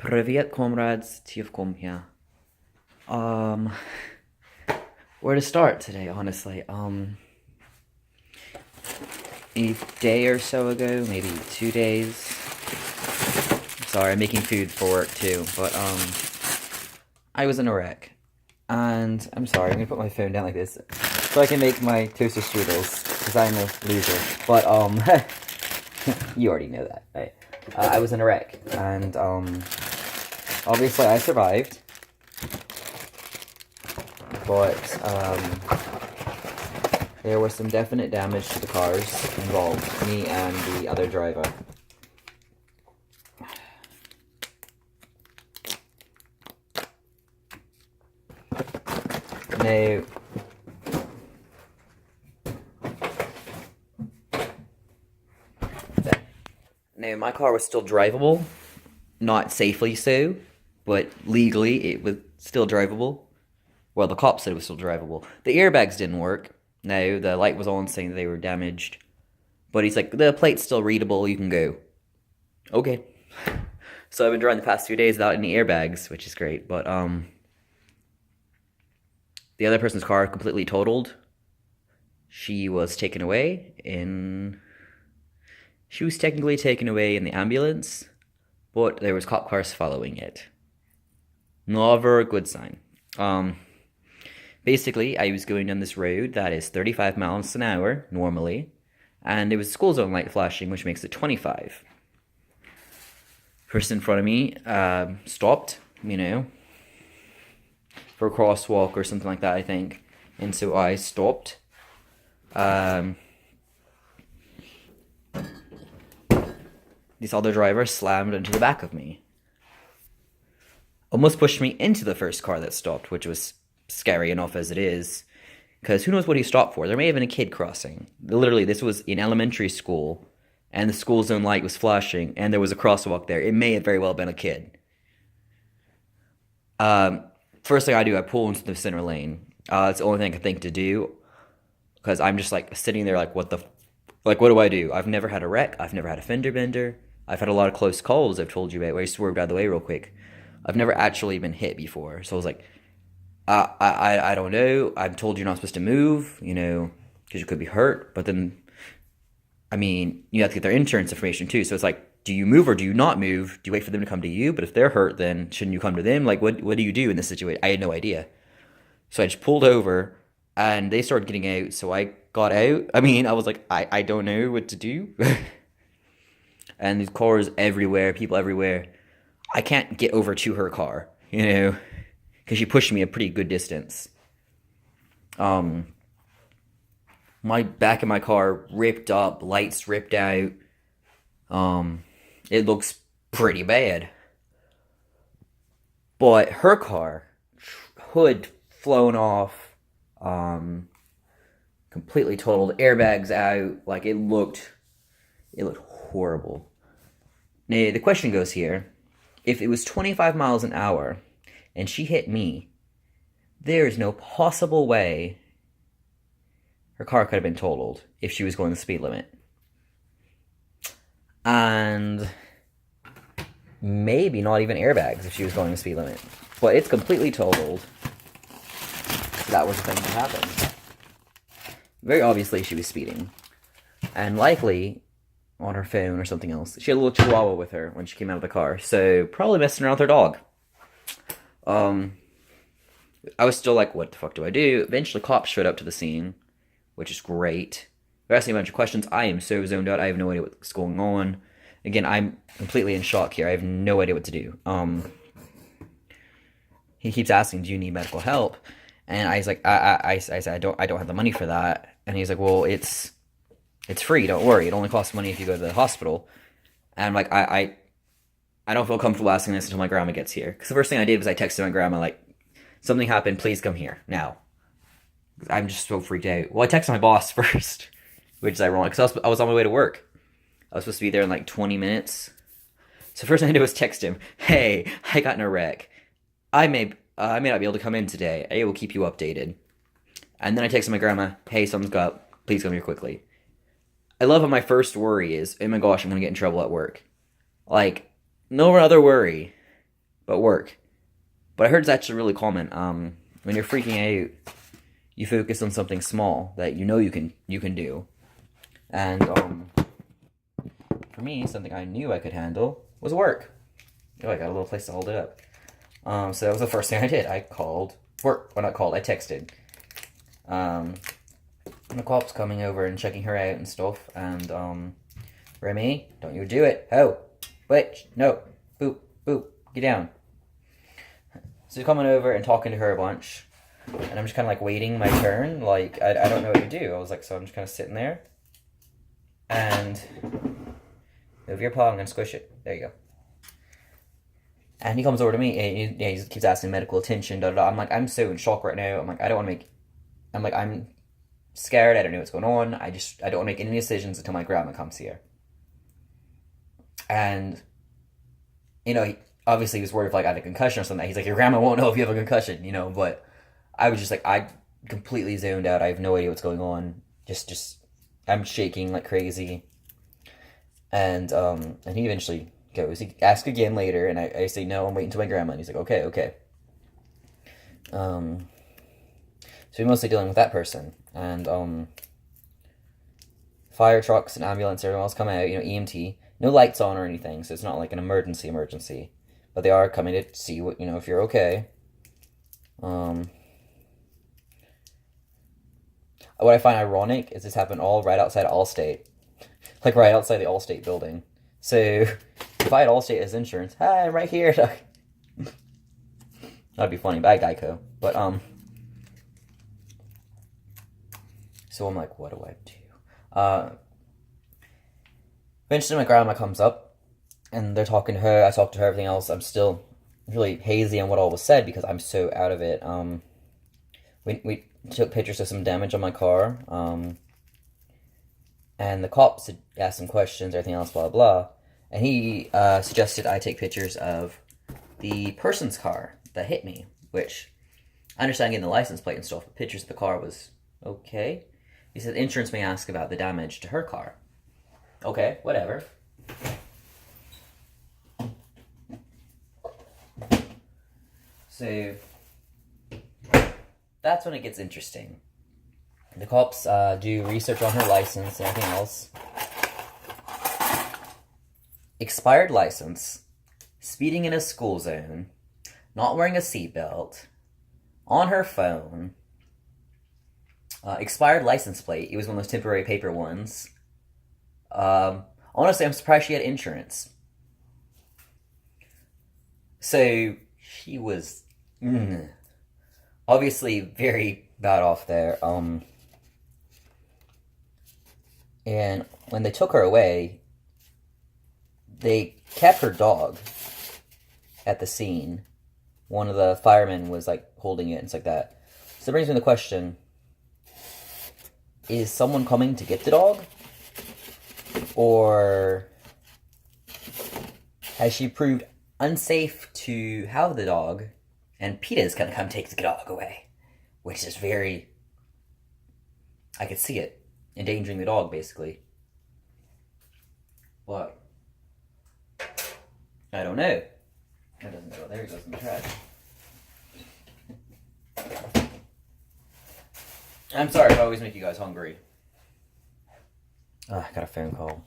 Привет, comrades. Tjuvkom here. Um, where to start today, honestly? A day or so ago, maybe 2 days. Sorry, I'm making food for work too, but I was in a wreck. And I'm sorry, I'm gonna put my phone down like this so I can make my toaster strudels, because I'm a loser. But you already know that, right? I was in a wreck, and obviously I survived, but there was some definite damage to the cars involved, me and the other driver. Now, my car was still drivable, not safely so, but legally it was still drivable. Well, the cops said it was still drivable. The airbags didn't work. No, the light was on saying they were damaged. But he's like, the plate's still readable, you can go. Okay. So I've been driving the past 2 days without any airbags, which is great. But the other person's car completely totaled. She was taken away in... She was technically taken away in the ambulance, but there was cop cars following it. Never a good sign. Basically, I was going down this road that is 35 miles an hour, normally, and there was a school zone light flashing, which makes it 25. Person in front of me stopped, for a crosswalk or something like that, I think. And so I stopped. This other driver slammed into the back of me. Almost pushed me into the first car that stopped, which was scary enough as it is. Because who knows what he stopped for? There may have been a kid crossing. Literally, this was in elementary school, and the school zone light was flashing, and there was a crosswalk there. It may have very well been a kid. First thing I do, I pull into the center lane. It's the only thing I can think to do, because I'm just like sitting there like, what do I do? I've never had a wreck. I've never had a fender bender. I've had a lot of close calls I've told you about. I swerved out of the way real quick. I've never actually been hit before. So I was like, I don't know. I'm told you're not supposed to move, because you could be hurt. But then, you have to get their insurance information too. So it's like, do you move or do you not move? Do you wait for them to come to you? But if they're hurt, then shouldn't you come to them? Like, what do you do in this situation? I had no idea. So I just pulled over, and they started getting out. So I got out. I was like, I don't know what to do. And these cars everywhere, people everywhere. I can't get over to her car, because she pushed me a pretty good distance. My back of my car ripped up, lights ripped out. It looks pretty bad. But her car, hood flown off, completely totaled, airbags out. Like it looked horrible. Now the question goes here: if it was 25 miles an hour and she hit me, there is no possible way her car could have been totaled if she was going the speed limit. And maybe not even airbags if she was going the speed limit. But it's completely totaled. That was the thing that happened. Very obviously she was speeding. And likely on her phone or something else. She had a little chihuahua with her when she came out of the car. So probably messing around with her dog. I was still like, what the fuck do I do? Eventually cops showed up to the scene, which is great. They're asking a bunch of questions. I am so zoned out. I have no idea what's going on. Again, I'm completely in shock here. I have no idea what to do. He keeps asking, do you need medical help? And I was like, I said, I don't have the money for that. And he's like, well, it's free. Don't worry. It only costs money if you go to the hospital. And I'm like, I don't feel comfortable asking this until my grandma gets here. Because the first thing I did was I texted my grandma, like, something happened. Please come here now. I'm just so freaked out. Well, I texted my boss first, which is ironic, because I was on my way to work. I was supposed to be there in like 20 minutes. So first thing I did was text him, hey, I got in a wreck. I may not be able to come in today. I will keep you updated. And then I texted my grandma, hey, something's got up. Please come here quickly. I love how my first worry is, oh my gosh, I'm going to get in trouble at work. Like, no other worry but work. But I heard it's actually really common. When you're freaking out, you focus on something small that you know you can do. And for me, something I knew I could handle was work. Oh, I got a little place to hold it up. So that was the first thing I did. I called work. Well, not called. I texted. And the cop's coming over and checking her out and stuff. And Remy, don't you do it? Oh, wait, no, boop, boop, get down. So he's coming over and talking to her a bunch. And I'm just kind of like waiting my turn. Like, I don't know what to do. I was like, so I'm just kind of sitting there. And move your paw, I'm going to squish it. There you go. And he comes over to me and he just keeps asking medical attention. Da, da, da. I'm like, I'm so in shock right now. I'm like, I don't want to make. I'm like, I'm scared. I don't know what's going on. I don't want to make any decisions until my grandma comes here. And, obviously he was worried if like I had a concussion or something. He's like, your grandma won't know if you have a concussion, but I was just like, I completely zoned out. I have no idea what's going on. I'm shaking like crazy. And he eventually goes. He asks again later, and I say, no, I'm waiting till my grandma. And he's like, okay, okay. So we're mostly dealing with that person. And fire trucks and ambulance, everyone else come out, EMT. No lights on or anything, so it's not like an emergency. But they are coming to see what, if you're okay. What I find ironic is this happened all right outside of Allstate. Like right outside the Allstate building. So if I had Allstate as insurance, hi, I'm right here. That'd be funny, but I had Geico. But so I'm like, what do I do? Eventually my grandma comes up and they're talking to her. I talk to her, everything else. I'm still really hazy on what all was said because I'm so out of it. We took pictures of some damage on my car. And the cops had asked some questions, everything else, blah, blah. And he suggested I take pictures of the person's car that hit me, which I understand getting the license plate and stuff, but pictures of the car was okay. He said insurance may ask about the damage to her car. Okay, whatever. So that's when it gets interesting. The cops do research on her license and everything else. Expired license, speeding in a school zone, not wearing a seatbelt, on her phone, expired license plate. It was one of those temporary paper ones. Honestly, I'm surprised she had insurance. So she was obviously very bad off there. And when they took her away, they kept her dog at the scene. One of the firemen was like holding it and stuff like that. So that brings me to the question, is someone coming to get the dog? Or has she proved unsafe to have the dog and PETA's gonna come take the dog away? Which is very... I could see it. Endangering the dog, basically. But I don't know. That doesn't go. There it goes in the trash. I'm sorry if I always make you guys hungry. I got a phone call.